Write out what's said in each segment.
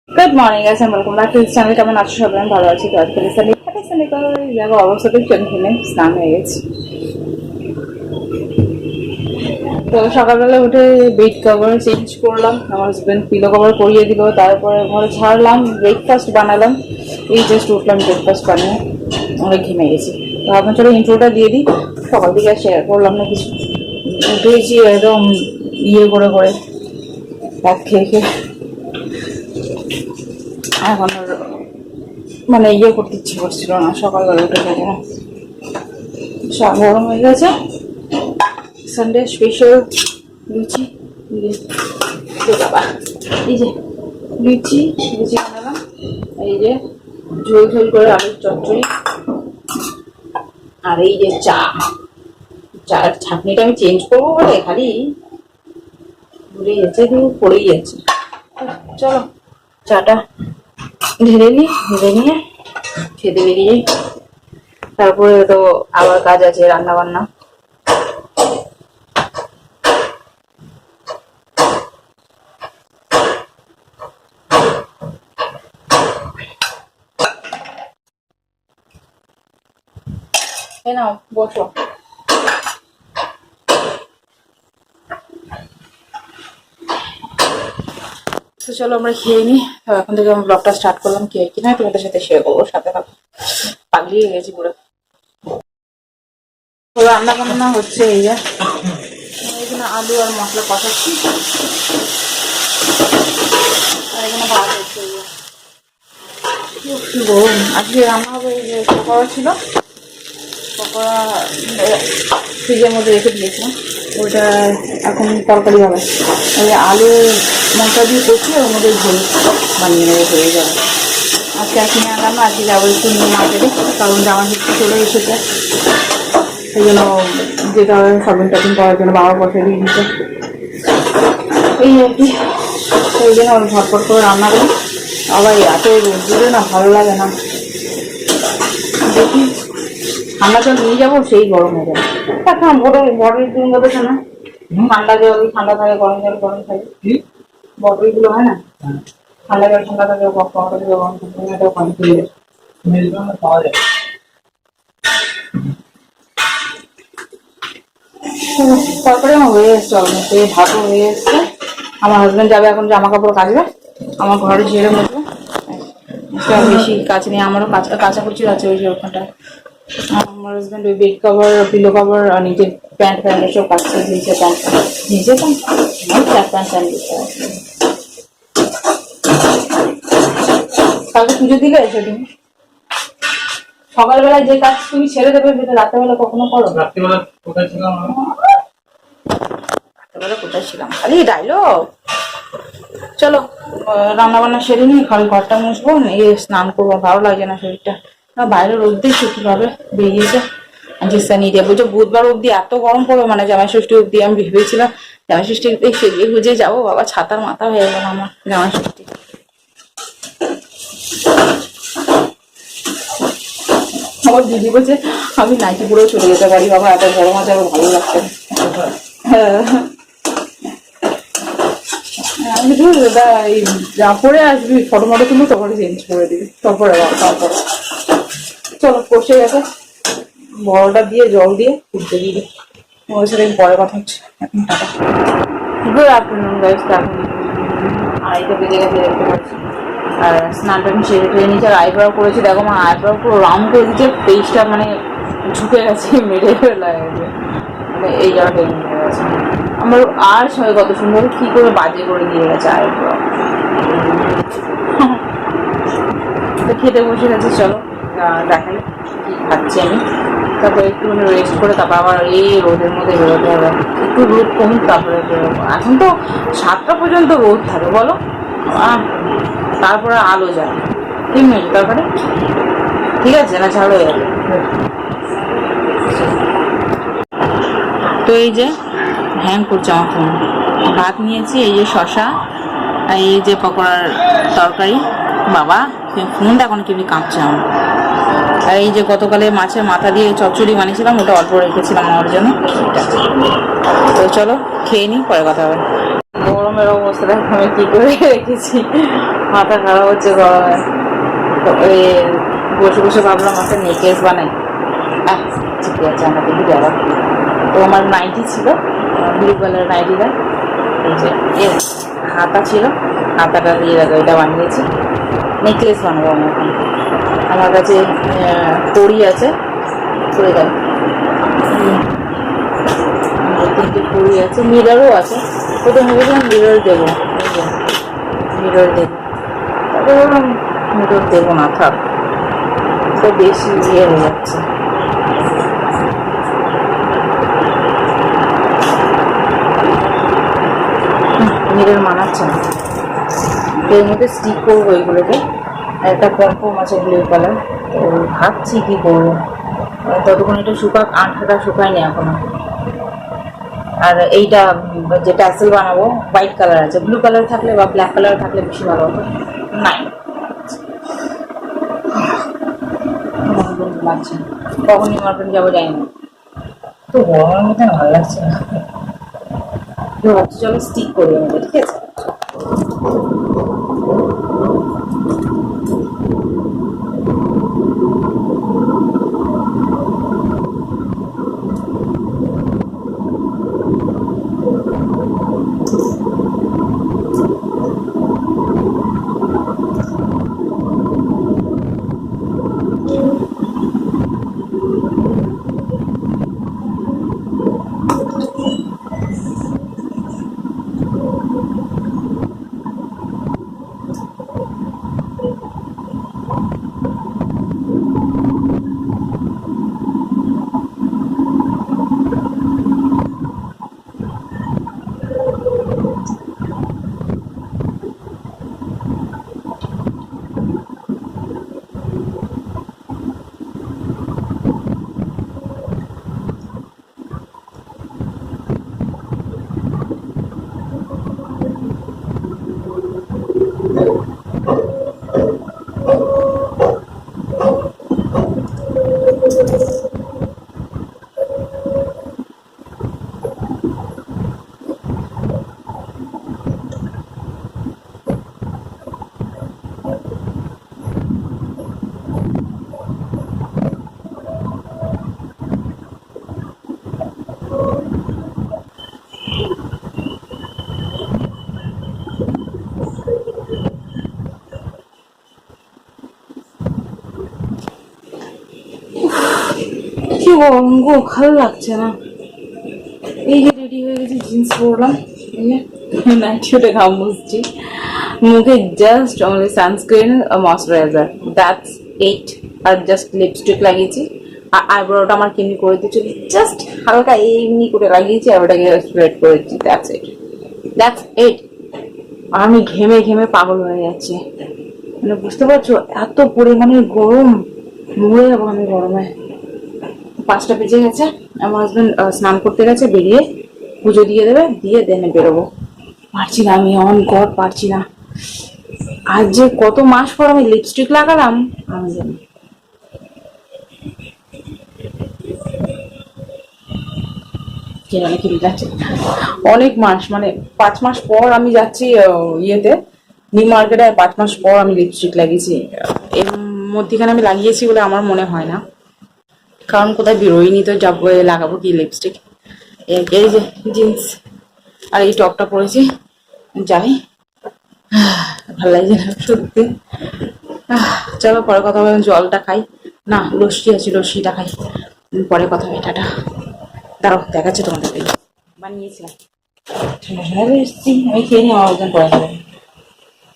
Good morning guys and welcome back to this channel. কেমন আছো সবাই? আমি ভালো আছি। তো আজকে সানডে করে দেখো অবস্থাতে ট্রেনে স্নান হয়ে গেছে। তো সকালবেলা উঠে বেড কভার চেঞ্জ করলাম, আমার হাজব্যান্ড পিলো কভার পরিয়ে দিল, তারপরে ঘরে ছাড়লাম, ব্রেকফাস্ট বানালাম। এই জাস্ট উঠলাম ব্রেকফাস্ট বানিয়ে, অনেক ঘেমে গেছি। তো আপনার চলো ইন্ট্রোটা দিয়ে দিই। সকাল থেকে আর শেয়ার করলাম না কিছু, উঠেছি একদম ইয়ে করে করে ভাত খেয়ে খেয়ে। এখন আর মানে ইয়ে করতে ইচ্ছে করছিল না, সকালবেলা উঠে গেছে না, গরম হয়ে গেছে। সানডে স্পেশাল লুচি, বাবা এই যে লুচি লুচি বানালাম, এই যে ঝোল ঝোল করে আলুর চচ্চড়ি, আর এই যে চা। চার ছাঁকনিটা আমি চেঞ্জ করবো বলে খালি ভুলে যাচ্ছে, কিন্তু পড়েই যাচ্ছে। চলো চাটা ঢেলে নিই, ঢেলে নিয়ে খেতে বেরিয়ে যাই। তারপরে তো আবার কাজ আছে, রান্না বান্না। নাও বসো। তো চলো আমরা খেয়ে নিই। এখন থেকে আমি ব্লগটা স্টার্ট করলাম, কি হয় কিনা তোমাদের সাথে শেয়ার করবো, সাথে থাকো। পাগলিয়ে গেছি পুরো। রান্না বান্না হচ্ছে, এই যে এখানে আলু আর মশলা কষাচ্ছি, আর এখানে ভাত হচ্ছে। কি গরম আজকে রান্না হবে। এই যে পকোড়া ছিল, পকোড়া ফ্রিজের মধ্যে রেখে দিয়েছিলাম, ওইটা এখন তরকারি হবে। ওই আলু মশলা দিয়ে কষিয়ে ওর মধ্যে ঝোল বানিয়ে নেবে, হয়ে যাবে। আজকে আর কিনে আনলাম না, আজকে যাবো একটু নিয়ে মার্কেটে, কারণ জামা কাপড় চলে এসেছে, সেই জন্য যেতে হবে শপিং টপিং করার জন্য। বাবা বসে দিয়ে দিচ্ছে এই আর কি, সেই জন্য ঝটপট করে রান্না করি। আবার এত রোদ্দুরে না ভালো লাগে না, দেখি ঠান্ডা জল নিয়ে যাবো, সেই গরম হয়ে যাবে। এখন বটল দিন বলেছে না, ঠান্ডা জল ঠান্ডা থাকে, গরম জল গরম থাকে, বটল গুলো হয় না, ঠান্ডা জল ঠান্ডা থাকে, গরম থাকে, পাওয়া যায়। তারপরে আমার হয়ে এসছে, অলমোস্ট ভাতও হয়ে এসছে। আমার হাজবেন্ড যাবে এখন জামা কাপড় কাচবে, আমার ঘরে ঝেড়ে মুছবে, বেশি কাজ নেই। আমারও কাচাকুচি আছে ওই যে ওখানটা। আমার হাজবেন্ড ওই বেড কভার পিলো কভার আর নিজের প্যান্ট ফ্যান্ট সব কাচছে, ভিজে প্যান্ট ভিজে প্যান্ট ট্র্যাক প্যান্ট প্যান্ট দিতে হবে। কালকে পুজো দিলে এসে তুমি সকালবেলায় যে কাজ তুমি ছেড়ে দেবে, সেটা রাত্রেবেলা কখনো করো? রাত্রেবেলা কোথায় ছিলাম, রাত্রেবেলা কোথায় ছিলাম, খালি ডায়লগ। চলো রান্না বান্না সেরে নিই, খালি ঘরটা মুছবো, নিয়ে স্নান করবো, ভালো লাগছে না শরীরটা। বাইরে রোদ দিয়ে কিভাবে বেরিয়েছে। নিয়ে যাবো যে বুধবার অব্দি এত গরম পড়বে, মানে জামাই ষষ্ঠী অব্দি আমি ভেবেছিলাম জামাই ষষ্ঠী সেজে গুজে যাবো, বাবা ছাতার মাথা হয়ে গেল আমার জামাই ষষ্ঠী। আমার দিদি বলছে আমি নাইটি পরেও চলে যেতে পারি, বাবা এত গরম আছে, আমার ভালো লাগছে। হ্যাঁ আমি দাদা এই যা পরে আসবি, ফটো মটো তুলো, তারপরে চেঞ্জ করে দিবি, তারপরে তারপরে চলো কষে গেছে, বড়টা দিয়ে জল দিয়ে ফুটতে দিবি। ওর সাথে পরে কথা হচ্ছে এখন। Tata, good afternoon guys. আড়াইটা বেজে গেছে দেখতে পাচ্ছি। আর স্নানটা আমি সেরে টেরে নিয়েছি, আর আইব্রাও করেছি, দেখো মা আইব্রাও পুরো রাউন্ড করে দিচ্ছে, ফেসটা মানে ঝুঁকে গেছে, মেরে লাগে মানে এই জায়গাটা মিলে গেছে আমার। আর সবাই কত সুন্দর কি করে বাজে করে দিয়ে গেছে আইব্রাও। তো খেতে বসে গেছে, চলো দেখাই কি খাচ্ছি আমি। তারপরে একটু রেস্ট করে তারপর আবার এই রোদের মধ্যে বেরোতে হবে, একটু রোদ কমুক তারপরে বেরোবো। এখন তো 7টা পর্যন্ত রোদ থাকে বলো, তারপরে আলো যায়। 3 মিনিট তারপরে ঠিক আছে না, ছাড়ো হয়ে যাবে। তো এই যে হ্যাং করছে আমার ফোন, ভাত নিয়েছি, এই যে শশা, আর এই যে পকোড়ার তরকারি। বাবা ফোনটা এখন কেমনি কাঁপছে আমার। আর এই যে গতকালে মাছের মাথা দিয়ে চচ্চড়ি বানিয়েছিলাম, ওটা অল্প রেখেছিলাম আমার জন্য। তো চলো খেয়ে নিই, পরে কথা হবে। গরমের অবস্থা আমি কি করে রেখেছি, মাথা খারাপ হচ্ছে গরমে। তো ওই বসে বসে ভাবলাম একটা নেকলেস বানাই। ঠিকই আছে, আমাকে কি যাওয়া। তো আমার নাইটি ছিল, ব্লু কালার নাইটিটা, এই যে এর হাতা ছিল, হাতাটা দিয়ে রাখো, এটা বানিয়েছি। নেকলেস বানাবো আমি এখন। আমার কাছে কড়ি আছে, করে গেল তিনটে কড়ি আছে, মিররও আছে। প্রথমে ভেবেছিলাম মিরর দেবো, মিরর দেবো, তারপরে বললাম মিরর দেবো না, থাক, তো বেশি ইয়ে হয়ে যাচ্ছে। মিরর মানাচ্ছে না, এর মধ্যে স্টিক করবো এগুলোকে। একটা পম্পম আছে ব্লু কালার, তো ভাবছি কি করবো, ততক্ষণ এটা শুকাক, আঠাটা শুকায়নি এখনো। আর এইটা যে ট্যাসেল বানাবো হোয়াইট কালার আছে, ব্লু কালার থাকলে বা ব্ল্যাক কালার থাকলে বেশি ভালো হতো। নাই, লাগছে, কখন নিউ মার্কেট যাবো জানি না, তো গরমের মধ্যে ভালো লাগছে না। চলো স্টিক করি আমাদের, ঠিক আছে। কি গরম গো, ভালো লাগছে না। এই যে রেডি হয়ে গেছি, জিন্স পরলাম, নাইটি ওটা ঘাম মুছছি, মুখে just only sunscreen, moisturizer, that's it. আর জাস্ট লিপস্টিক লাগিয়েছি, আর আইব্রোটা আমার কেমনি করে দিয়েছি, জাস্ট হালকা এমনি করে লাগিয়েছি, আর ওটাকে স্প্রেড করেছি, দ্যাটস ইট, দ্যাটস ইট। আর আমি ঘেমে ঘেমে পাগল হয়ে যাচ্ছি, মানে বুঝতে পারছো এত পরিমাণে গরম, মরে যাবো আমি গরমে। 5টা বেজে গেছে, আমার হাজবেন্ড স্নান করতে গেছে, বেরিয়ে পুজো দিয়ে দেবে, দিয়ে দেনে বেরোবো। পারছি না আমি, অন গড পারছি না। আজ যে কত মাস পর আমি লিপস্টিক লাগালাম আমি জানি। অনেক মাস, মানে 5 মাস পর আমি যাচ্ছি ইয়েতে, নিউ মার্কেটে। 5 মাস পর আমি লিপস্টিক লাগিয়েছি, এর মধ্যেখানে আমি লাগিয়েছি বলে আমার মনে হয় না, কারণ কোথায় বেরোয়নি, তো যাবো লাগাবো কি লিপস্টিক। এই যে জিন্স আর এই টপটা পরেছি, যাই, ভালো লাগছে না সত্যি। চলো পরে কথা হবে, জলটা খাই, না লস্যি আছে, লস্যিটা খাই, পরে কথা হবে, টাটা। দাঁড়াও দেখাচ্ছে তোমাদেরকে, বানিয়েছিলাম, ঠান্ডা ঠান্ডা এসেছি, আমি খেয়ে নিই, আমার ওজন পরে যাবে।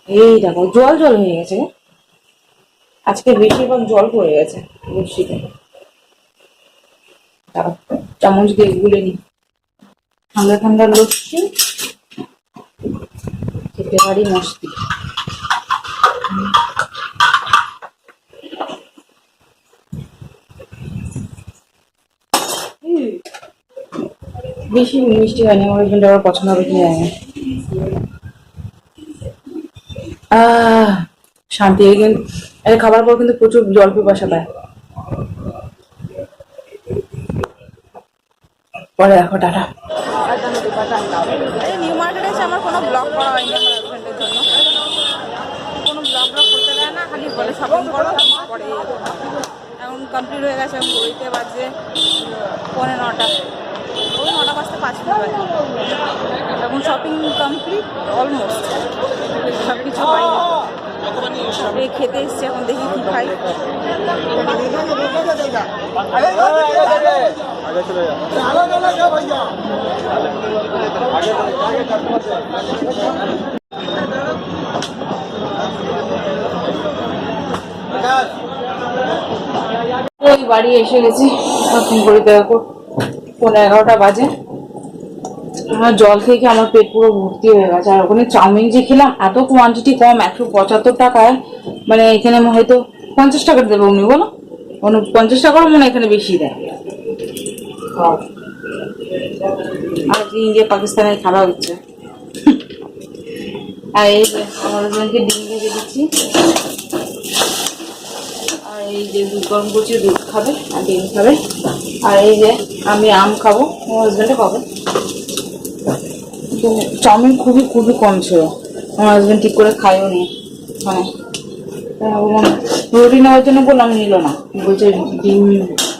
এই দেখো জল জল হয়ে গেছে, আজকে বেশিরভাগ জল পড়ে গেছে লস্যিতে। দাঁড়াও চামচ দিয়ে গুলে নি, ঠান্ডা ঠান্ডা লস্যি খেতে পারি মস্তি। বেশি মিষ্টি হয়নি, আমার হাজবেন্ড আবার পছন্দ হবে কিনা জানি না। শান্তি, কিন্তু খাবার পর কিন্তু প্রচুর জল পিপাসা পায়। পরে দেখো, টাটা। নিউ মার্কেটে বসে আমার কোনো ব্লগ করা হয়নি আমার হাজব্যান্ডের জন্য। কোনো ব্লগ করতে দেয় না, খালি বলে শপিং করো পরে। এখন কমপ্লিট হয়ে গেছে, এখন ঘড়িতে বাজে 9:45, ওই 9টা বাজতে 5 মিনিট বাজে। এখন শপিং কমপ্লিট অলমোস্ট, সব কিছু হয়নি। খেতে এসছি, এখন দেখি কি খাই। ওই বাড়ি এসে গেছি, শপিং করে দেখো 11:30 বাজে। আমার জল খেয়ে খেয়ে আমার পেট পুরো ভর্তি হয়ে গেছে। আর ওখানে চাউমিন যে খেলাম, এত কোয়ান্টিটি কম, 175 টাকায়, মানে এখানে হয়তো 50 টাকা দেবে উনি, বলো 50 টাকারও মনে হয় এখানে বেশি দেয়। আর ইন্ডিয়া পাকিস্তানের খারাপ হচ্ছে। আর এই যে আমার হাজবেন্ডকে ডিম ভেজে দিচ্ছি, আর এই যে দুধ গরম করছি, দুধ খাবে আর ডিম খাবে। আর এই যে আমি আম খাবো, আমার হাজবেন্ডে খাবে। তো চাউমিন খুবই খুবই কম ছিল, আমার হাজবেন্ড ঠিক করে খাইও নি। মানে রুটি নেওয়ার জন্য বললাম, নিল না, বলছে ডিম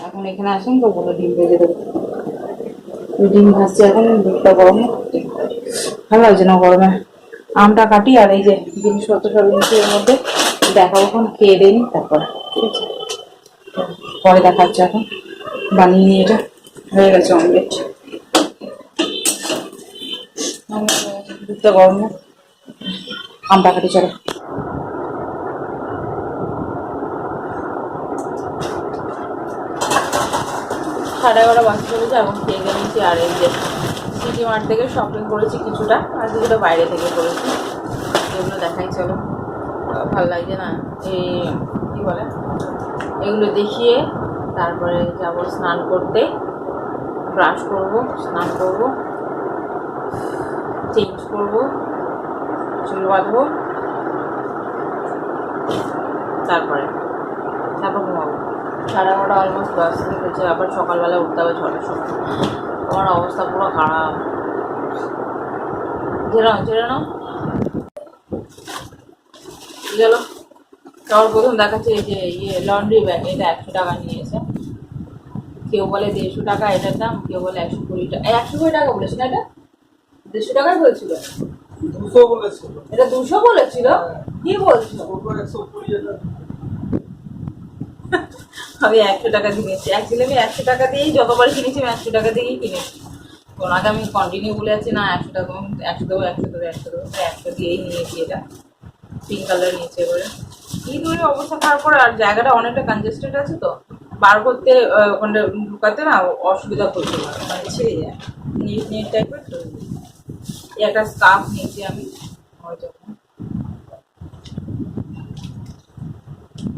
এখন এখানে আসেন তো, বলে ডিম ভেজে দেবো। ডিম ভাজছে এখন, দুধটা গরমে ভালো লাগছে না গরমে। আমটা কাটি আর এই যে জিনিসপত্র সব জিনিস এর মধ্যে দেখাবো, এখন খেয়ে দেয়নি তারপর, ঠিক আছে? পরে দেখাচ্ছে। এখন বানিয়ে নিয়ে এটা হয়ে গেছে অমলেট। দুধটা গরম, আমটা কাটি, চলো। 11:30 বাজতে চলেছে, এখন খেয়ে নিয়েছি। আর এই যে সিটি মার্ট থেকে শপিং করেছি কিছুটা, আর কিছুটা বাইরে থেকে করেছি, এগুলো দেখাই চলো। ভালো লাগছে না, এই কী বলে, এগুলো দেখিয়ে তারপরে যাবো স্নান করতে, ব্রাশ করব, স্নান করব, চেঞ্জ করব, চুল বাঁধবো, তারপর ঘুমাবো। 11:30 অলমোস্ট বাজতে হয়েছে, আবার সকালবেলা উঠতে হবে 6টার সময়। আমার অবস্থা পুরো খারাপ। ঝেড়ে নাও গেলো। সবার প্রথম দেখাচ্ছে এই যে লন্ড্রি ব্যাগ, এটা 100 টাকা নিয়েছে। কেউ বলে 150 টাকা এটার দাম, কেউ বলে 120 টাকা। 120 টাকা বলেছিল না, এটা 150 টাকাই বলছিল। 200 বলেছিল, এটা 200 বলেছিল। কি বলছো? আমি 100 টাকা কিনেছি। অ্যাকচুয়ালি আমি 100 টাকা দিয়েই যতবার কিনেছি, আমি 100 টাকা দিয়েই কিনেছি। ওনাকে আমি কন্টিনিউ বলে যাচ্ছি না 100 টাকা, 100 দেবো 100 দেবো 100 দেবো, 100 দিয়েই নিয়েছি। এটা পিঙ্ক কালার নিয়েছে এবারে। কি দূরে অবস্থা খারাপ করে, আর জায়গাটা অনেকটা কনজেস্টেড আছে তো, বার করতে ওখানে ঢুকাতে না অসুবিধা করতে, মানে ছিঁড়ে যায়, নেট টাইপের। তো একটা স্কার্ফ নিয়েছি আমি,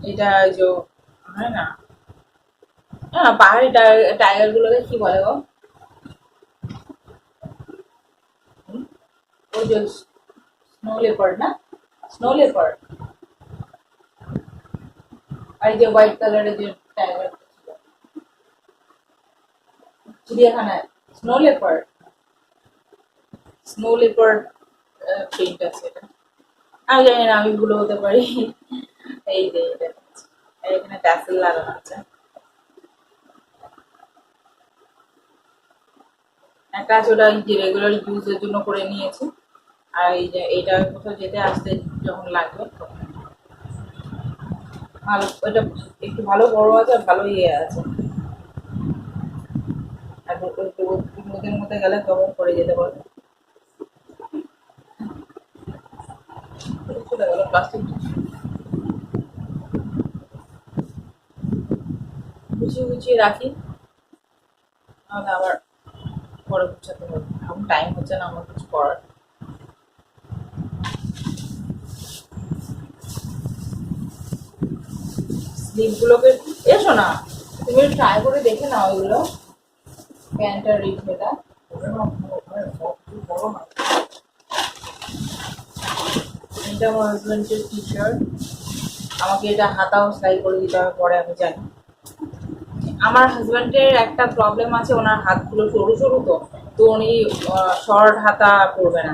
এটা যে হয় না, হ্যাঁ পাহাড়ি টাইগার গুলোকে কি বলে গো, ওই যে স্নো লেপার্ড না, স্নো লেপার্ড। আর যে হোয়াইট কালারের যে টাইগার চিড়িয়াখানায়, স্নো লেপার্ড প্রিন্ট আছে এটা। আমি জানি না, আমি ভুলে হতে পারি। এই যে এটা এখানে ট্যাসেল লাগানো আছে। একটা আছে ওটা যে রেগুলার ইউজের জন্য করে নিয়েছি, আর এই যে এইটা কোথাও যেতে আসতে যখন লাগবে ভালো, এটা একটু ভালো বড় আছে আর ভালো ইয়ে আছে, আর নদীর মধ্যে গেলে তখন পরে যেতে পারবে। চলে গেল প্লাস্টিক, গুছিয়ে গুছিয়ে রাখি, নাহলে আবার পরে গুছাতে হবে। এখন টাইম হচ্ছে না আমার কিছু করার। স্লিপগুলোকে এসো না, তুমি ট্রাই করে দেখে নাও ওইগুলো, প্যান্টার রিফেটা। এটা আমার হাজবেন্ডের টি শার্ট, আমাকে এটা হাতাও সেলাই করে দিতে হবে পরে, আমি জানি। আমার হাজবেন্ডের একটা প্রবলেম আছে, ওনার হাতগুলো সরু সরু, তো তো উনি শর্ট হাতা পরবে না,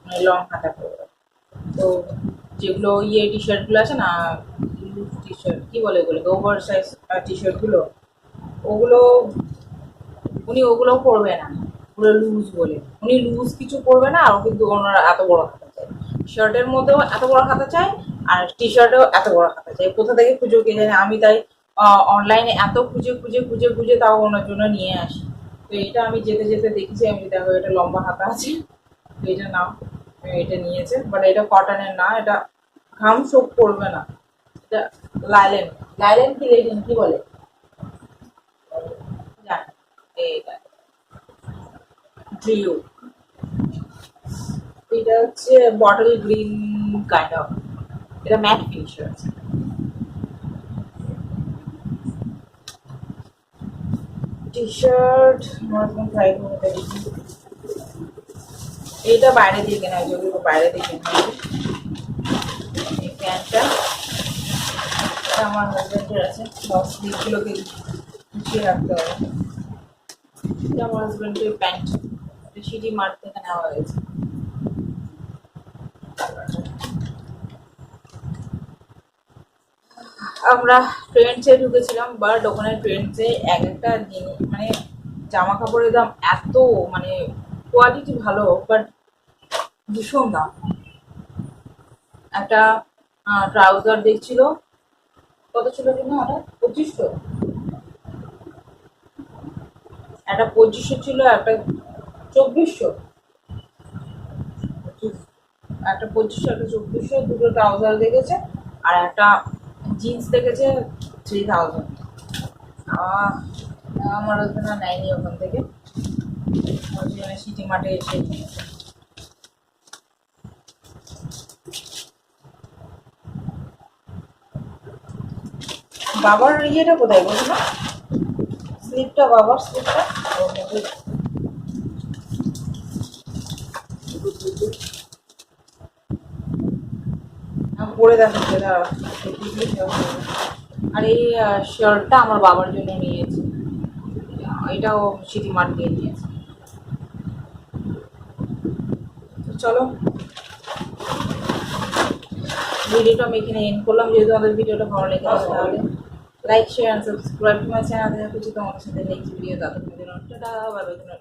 মানে লং হাতা পরবে। তো যেগুলো টি শার্টগুলো আছে না, টি শার্ট কী বলে ওগুলো, ওভার সাইজ টি শার্টগুলো, ওগুলো উনি ওগুলোও পরবে না, ওগুলো লুজ বলে। উনি লুজ কিছু পরবে না, আর কিন্তু ওনারা এত বড় হাতা চায়, শার্টের মধ্যেও এত বড় হাতা চায় আর টি শার্টেও এত বড় হাতা চাই। কোথা থেকে খুঁজে কে জানে, আমি তাই অনলাইনে এত খুঁজে খুঁজে খুঁজে খুঁজে তাও ওনার জন্য নিয়ে আসি। তো এটা আমি যেতে যেতে দেখেছি, আমি দেখো এটা লম্বা হাতা আছে, তো এটা নাও, এটা নিয়েছে। বাট এটা কটনের না, এটা ঘাম শোক করবে না, এটা লাইলেন। লাইলেন কি লেগিন কি বলে জান, এইটা ব্লু, এটা হচ্ছে বটল গ্রিন কাইন্ড অফ, এটা ম্যাট ফিনিশ আছে। টি শার্ট ট্রাই করতে দেখি, এইটা বাইরে দিয়ে কেনা, যেগুলো বাইরে দিয়ে কেনা হয়েছে। এই প্যান্টটা আমার হাজব্যান্ডের আছে, সব স্লিপগুলোকে গুছিয়ে রাখতে হবে। এটা আমার হাজব্যান্ডের প্যান্ট, এটা সিটি মার্ট থেকে নেওয়া হয়েছে। আমরা ট্রেন্ডসে ঢুকেছিলাম, বাট ওখানে ট্রেন্ডসে এক একটা জিনিস মানে জামা কাপড়ের দাম এত, মানে কোয়ালিটি ভালো বাট ভীষণ দাম। একটা ট্রাউজার দেখছিল, কত ছিল কিনা ওটা, 2500, একটা 2500 ছিল, একটা 2400, একটা 2500 একটা 2400, দুটো ট্রাউজার দেখেছে আর একটা জিন্স দেখেছে 3000। আমার হাজবেন্ড নেয়নি ওখান থেকে, ওই জন্য সিটি মার্টে এসে নিয়েছে। বাবার ইয়েটা কোথায় বলছো না, স্লিপটা, বাবার স্লিপটা পরে দেখাচ্ছে না। আর এই শার্টটা আমার বাবার জন্য নিয়েছি, এটাও সিটি মার্ট দিয়ে নিয়েছে। চলো ভিডিওটা আমি এখানে এন্ড করলাম। যেহেতু আমাদের ভিডিওটা ভালো লেগে গেছে, তাহলে like share and subscribe to my channel. দেখা হচ্ছে তোমাদের সাথে নেক্সট ভিডিও, তাদের টাটা, বাই বাই।